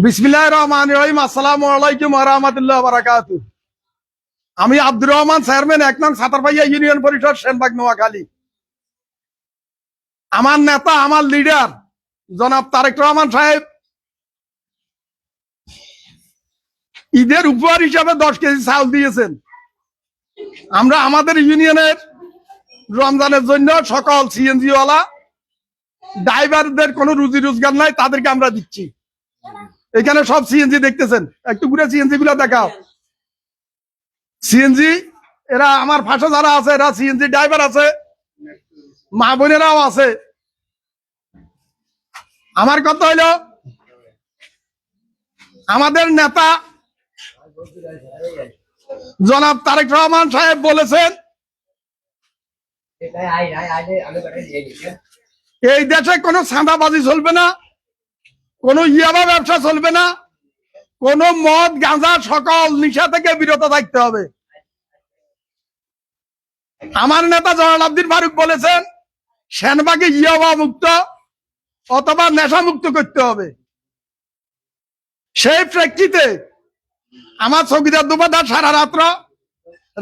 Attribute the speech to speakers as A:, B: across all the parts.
A: বিসমিল্লাহির রহমানির রহিম। আসসালামু আলাইকুম ওয়া রাহমাতুল্লাহি ওয়া বারাকাতুহু। আমি আব্দুর রহমান, চেয়ারম্যান ১ নং সাতারপাইয়া ইউনিয়ন পরিষদ, সেনবাগ, নোয়াখালী। আমার নেতা, আমার লিডার জনাব তারেক রহমান সাহেব ঈদের উপহার হিসাবে 10 কেজি চাউল দিয়েছেন। আমরা আমাদের ইউনিয়নের রমজানের জন্য সকল সিএনজি ওয়ালা ড্রাইভারদের কোনো রুজি রোজগার নাই, তাদেরকে আমরা দিচ্ছি। এখানে সব সিএনজি দেখতেছেন, একটু ঘুরে সিএনজি গুলো দেখাও। সিএনজি এরা আমার পাশে যারা আছে এরা সিএনজি ড্রাইভার আছে, মা বোনেরাও আছে। আমার কথা হইল, আমাদের নেতা জনাব তারেক রহমান সাহেব বলেছেন এই দেশে কোনো চাঁদাবাজি চলবে না, কোনো ইয়াবা ব্যবসা চলবে না, কোনো মদ গাঁজা সকল নিশা থেকে বিরত থাকতে হবে। আমার নেতা জনাব আব্দুল ফারুক বলেছেন সেনবাগে ইয়াবা মুক্ত অথবা নেশা মুক্ত করতে হবে। সেই প্রেক্ষিতে আমার চৌকিদার দুপাদার সারা রাত্র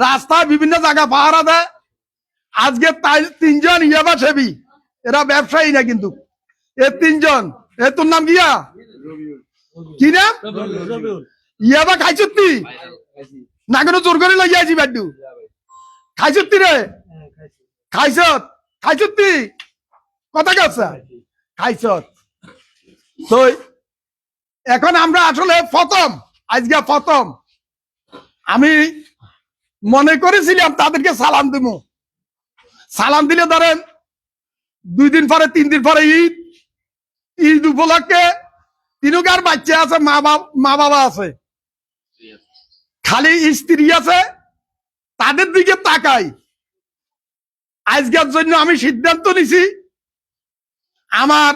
A: রাস্তায় বিভিন্ন জায়গা পাহারা দেয়। আজকে 3জন ইয়াবা সেবী, এরা ব্যবসায়ী না কিন্তু এ 3জন। এ তোর নাম গিয়া কি নাম? ইয়াবা খাইছুত্তি না কোনো জোর করে লইয়া আছি বাড্ডু খাইছুত্তি রে, খাইছত খাইছুত্তি কথা কাছে খাইছত। তো এখন আমরা আসলে আজকে প্রথম আমি মনে করেছিলাম তাদেরকে সালাম দিব। সালাম দিলে ধরেন 2 দিন পরে 3 দিন পরে ঈদ উপলক্ষে তিনকার বাচ্চা আছে, মা বাবা আছে, খালি স্ত্রী আছে, তাদের দিকে তাকাই। আজকের জন্য আমি সিদ্ধান্ত নিছি আমার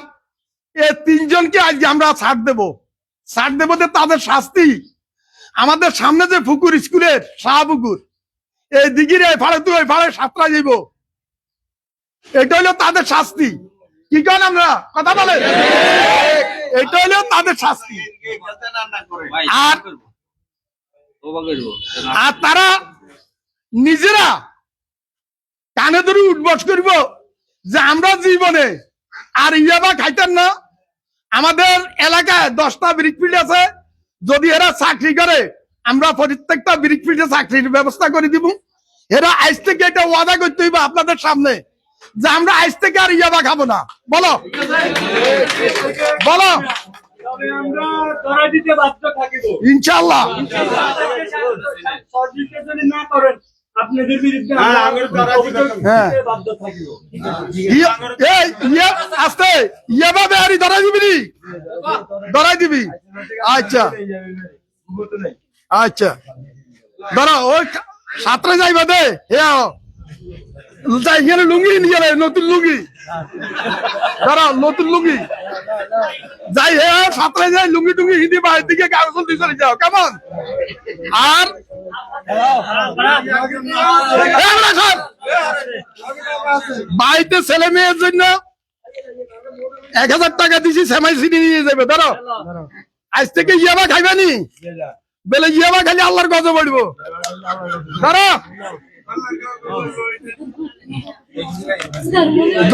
A: এই 3জনকে আজকে আমরা ছাড় দেব যে তাদের শাস্তি আমাদের সামনে যে পুকুর স্কুলের শাহপুকুর এই দিঘির এই ফাড়ে তুই ওই ফাড়ে সাতটা যাইব, এটা হলো তাদের শাস্তি। কি কারণ আমরা কথা বলে এটা হলো তাদের শাস্তি। আর তারা নিজেরা কানে ধরে উঠবস করব যে আমরা জীবনে আর ইয়াবা খাইতেন না। আমাদের এলাকায় 10টা ব্রিক ফিল্ড আছে, যদি এরা চাকরি করে আমরা প্রত্যেকটা ব্রিক ফিল্ডে চাকরির ব্যবস্থা করে দিব। এরা আজ থেকে এটা ওয়াদা করতে হইবে আপনাদের সামনে যে আমরা আজ থেকে আর ইয়াবা খাবো না। বলো বলো ইনশাআল্লাহ। আস্তে ইয়াবা বেহারি ধরাই দিবি, ধরাই দিবি। আচ্ছা আচ্ছা ধরো ওই সাঁতরে যাইবা দে এখানে লুঙ্গি নিয়ে গেলে নতুন লুঙ্গি ধরো, নতুন লুঙ্গি যাই হে সাঁতরে যাই লুঙ্গি টুঙ্গি হিন্দি বাইরের দিকে কাগজ দিয়ে চলে যাও কেমন। আর বাড়িতে ছেলে মেয়ের জন্য 1000 টাকা দিছি, সেমাই চিনি নিয়ে যাবে। ধরো আজ থেকে ইয়াবা খাইবানি বেলে ইয়াবা খালি আল্লাহর গজব পড়ব। ধরো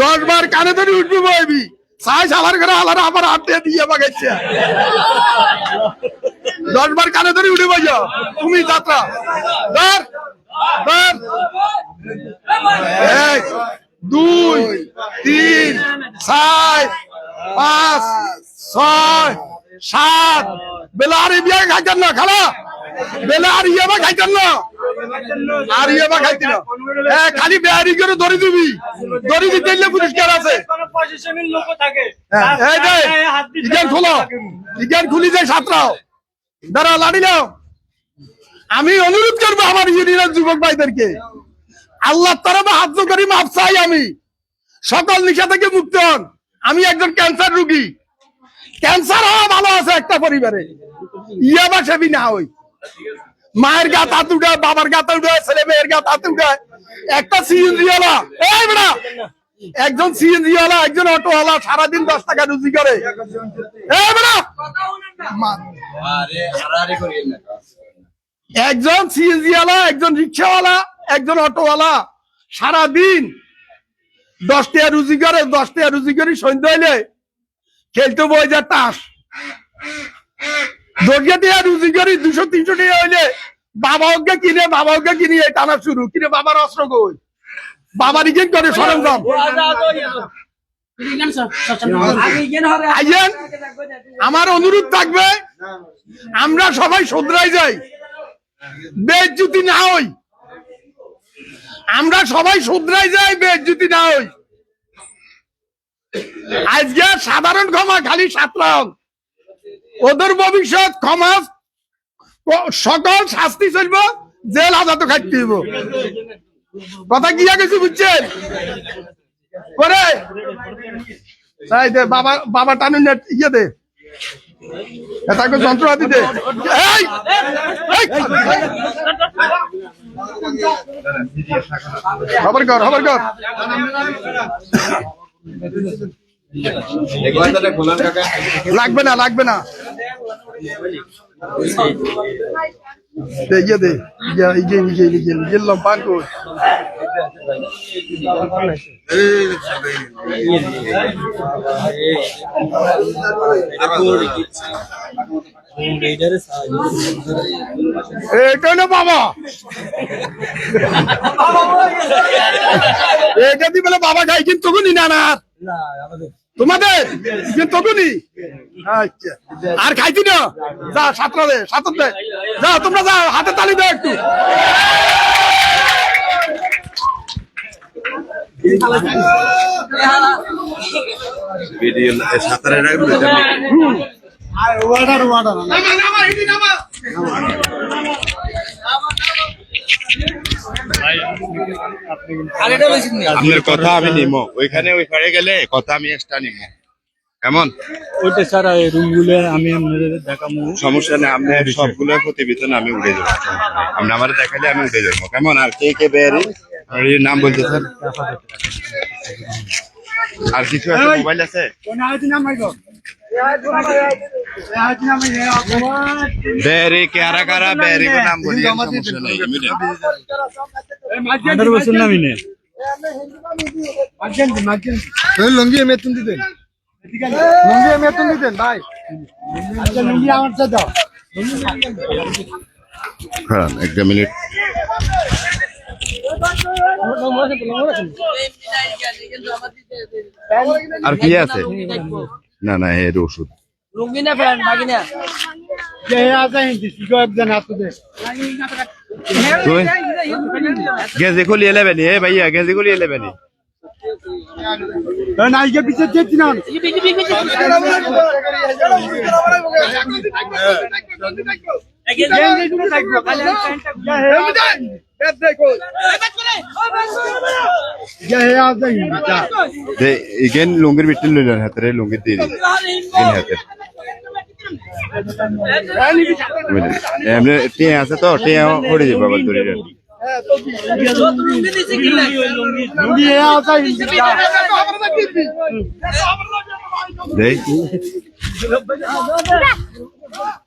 A: 10 বার কানে ধরে উঠবি বইবি সাই সালার করে আল্লাহর আমার হাত দিয়ে দিয়ে বাগাইছে 10 বার কানে ধরে উঠে বইয়া তুমি যাত্রা ধর ধর 1 2 3 4 5 6 7 বেলা আর বিয়া খাইতেন না, খালা বেলা আর ইয়াবা খাইতেন না, আর ইয়াবা খাইতে না। খালি বেহারি করে ধরে দিবি, ধরে দিতে পুরস্কার আছে। খুলি যায় সাতটাও দাঁড়া লাড়ি নাও। আমি অনুরোধ করবো আমার ইউনিয়নের যুবক ভাইদেরকে, আল্লাহ তরফে হাত করি মাপ চাই। আমি সকল নিশা থেকে মুক্ত হন। আমি একজন ক্যান্সার রোগী, ক্যান্সার হওয়া ভালো আছে একটা পরিবারে, ইয়াবা সেবি না হই। মায়ের গা হাত উঠায়, বাবার গা উঠায়, ছেলে মেয়ের গা হাত উঠায়। একটা সিএনজিওয়ালা একজন সিএনজিওয়ালা একজন অটোওয়ালা সারাদিন 10 টাকা রুজি করে। একজন সিএনজি ওয়ালা, একজন রিক্সাওয়ালা, একজন অটোওয়ালা সারাদিন 10 টাকা রুজি করে, 10 টাকা রুজি করে সন্ধ্যা হইলে খেলতে বই যা তাস। 10 টাকা রুজি করি 200-300 টাকা হইলে বাবাকে কিনে এই টানা শুরু কিনে বাবার অস্ত্র কই, বাবার ইগেন করে সরঞ্জাম। আইয়েন, আমার অনুরোধ থাকবে আমরা সবাই শুধরাই যাই, বেজ্জতি না হই। আমরা সবাই শুধরাই যাই, বেজ্জতি না হই। আজকে সাধারণ ক্ষমা খালি 7 রাউন্ড, ওদের ভবিষ্যৎ ক্ষমা সকল শাস্তি চলব, জেল হাজত খাইতে হইব। কথা কি গেছি বুঝছেন করে তাই দে বাবা, বাবা টানুন ইয়ে দে এটাকে যন্ত্রপাতি দে। খবর কর লাগবে না ইয়ে দে ইয়ে লম্পান কর। এটা না বাবা, এটা দি বলে বাবা খাই কিন্তু তখনই না তোমাদের তখনই। আচ্ছা আর খাইতি না, যা 7 দে যা, তোমরা যাও, হাতে তালি দাও একটু।
B: আপনার কথা আমি নিমো, ওইখানে গেলে কথা আমি এক্সট্রা নিমো। কেমন
C: ওইটা স্যার রুমগুলো আমি আপনাদের দেখাবো,
B: সমস্যা নেই, আপনি সবগুলো প্রতিবেদন আমি উঠে যাবো, আপনি আমার দেখালে আমি উঠে যাবো। কেমন আর কে বেয়ারি নাম বলতে স্যার, আর কিছু আছে, মোবাইল আছে বেয়ারি কারা কারা বেয়ারি को नाम बोलिए, समस्या नहीं
A: লুঙ্গি মেতুন দিতেন ভাই, লুঙ্গি আমার দাও।
B: হ্যাঁ, 1 মিনিট। আর কি আছে? না না, এর ওষুধ গেজে খুলিয়ে নেবেনি ভাইয়া, গেজে খুলিয়ে নেবেনি। ইগেন লুঙ্গির ভিতরে লইলেন হাতে, লুঙ্গির দিয়ে হাতে এমনি টিয়া আছে তো, টিয়া পড়ে যাবে আবার ধরে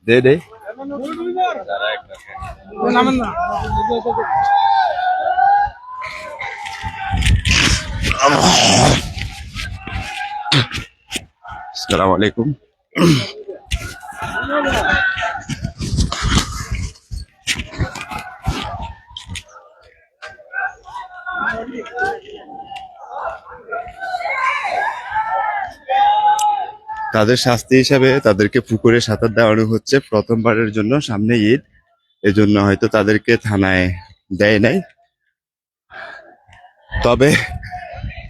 B: দে দে। আসসালামু আলাইকুম। তাদের শাস্তি হিসাবে তাদেরকে পুকুরে সাঁতার দেওয়ানো হচ্ছে প্রথমবারের জন্য, সামনে ঈদ, এজন্য হয়তো তাদেরকে থানায় দেয় নাই।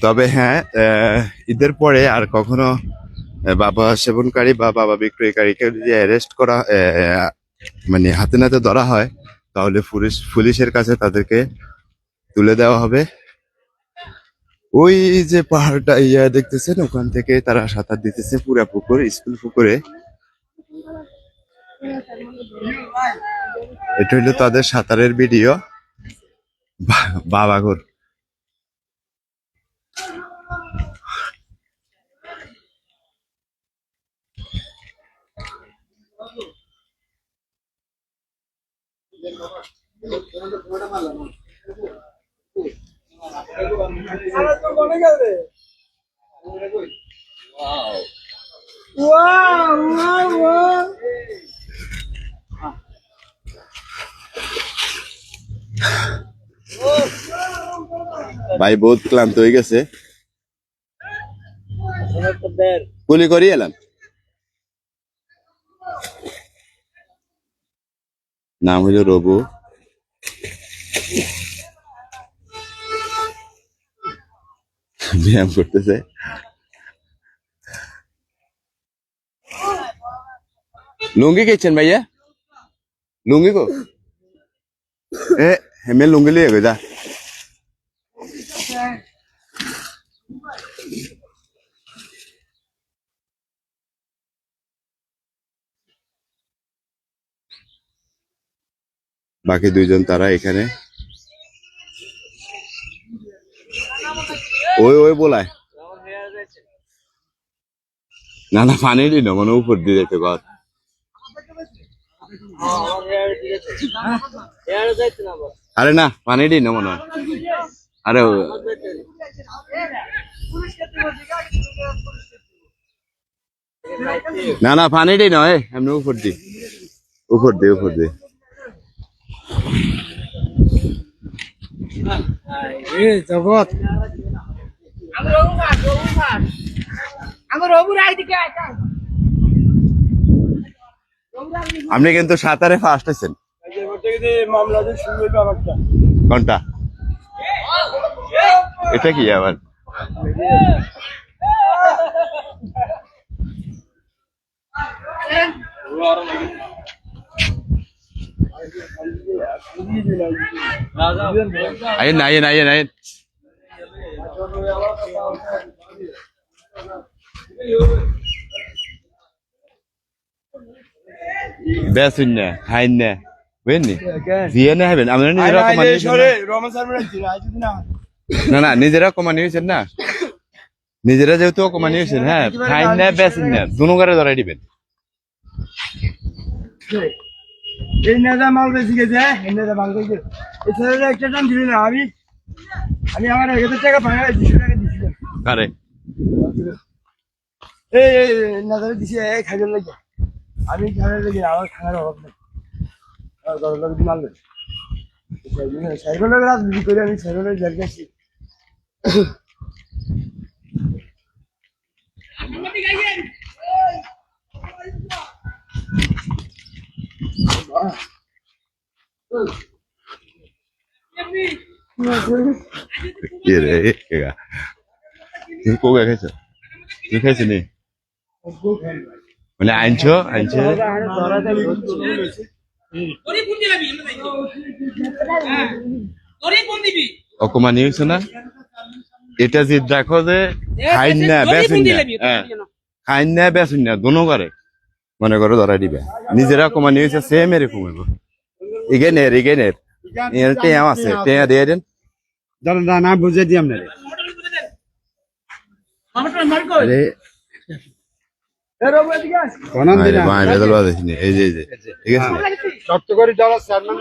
B: তবে হ্যাঁ, ঈদের পরে আর কখনো বাবা সেবনকারী বা বাবা বিক্রয়কারীকে যদি অ্যারেস্ট করা, মানে হাতে নাতে ধরা হয়, তাহলে পুলিশের কাছে তাদেরকে তুলে দেওয়া হবে। ওই যে পাহাড়টা দেখতেছেন, ওখান থেকে তারা সাঁতার দিতেছে পুরা পুকুর, স্কুল পুকুরে। এটা হইলো তাদের সাঁতারের ভিডিও। বাবাঘর ভাই বহুত ক্লান্ত হয়ে গেছে, গুলি করি এলাম। নাম হইল রবু। ব্যায়াম করতেছে। লুঙ্গি কেছেন ভাইয়া? লুঙ্গি কো এ হেমে লুঙ্গি লিয়ে যা। বাকি দুইজন তারা এখানে ওই ওই বলায় না না পানি দিন মানে উপর দিয়ে যেতে ঘর। আরে না পানি দিন মনে হয়। আরে না না পানি দিই নয় এমনি উপর দি উপর দি উপর দি।
C: জগৎ
B: আপনি কিন্তু সাঁতারে ফার্স্ট হয়েছেন ঘন্টা। এটা কি আবার আইন আইন আইন আইন বেসুন না হাইন না বুঝেননি দিয়ে না হবেন আমরা নিজেরা কমানি না না নিজেরা কমানি হয়েছেন না নিজেরা যেহেতু কমানি হয়েছেন। হ্যাঁ হাইন না বেসুন না দুনো করে ধরাই দিবেন।
C: এই নেতা মাল বেশি গেছে এই নেতা মাল গেছে এই ছেলেটা একটা টান দিবি না আমি আমি আমার 1000 টাকা ভাঙা 200 টাকা দিছিলাম
B: কারে
C: এই নেতারে দিছি এই খাইবার লাগে আমি খাইবার লাগে আমার খানার অভাব নেই আর দশ লোক মাল নেই সাইকেল লোক রাজনীতি করে আমি সাইকেল লোক জেল গেছি।
B: কি রে তুমি কোগা খাইছো? তুমি খাইছো নি মানে আনছো আনছো অকমানি হয়েছে না। এটা যে দেখো যে খাইন না বেসুন না হ্যাঁ খাইন না বেসুন না দোনো করে মনে করো ধরাই দিবে। নিজেরা কমানি হয়েছে সেম এরকম হইব। ইগেনের ইগেনের এর টেয়া আছে টেয়া দিয়ে দেন
C: দাদা না বুঝে দিই আপনারে
B: আরে
C: কোন দিন
B: ভাই বেদল বাজে নি এই যে ঠিক আছে
C: শর্ত করে দাও চেয়ারম্যান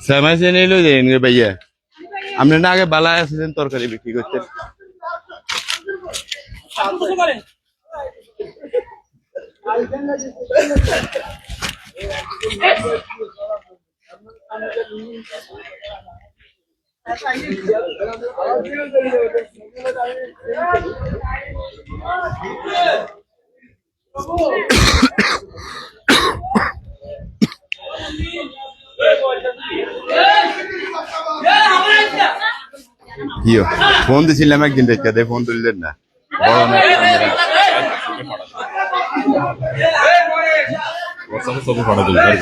B: সামাইছে নিলো যে এনগে ভাইয়া আপনি না আগে বালা আসছেন তরকারি বিক্রি করতেন। ইয়ো ফোন দিছিলাম একদিন দেখতে দে ফোন তুললেন না বড় না
D: WhatsApp ফটো তুলবে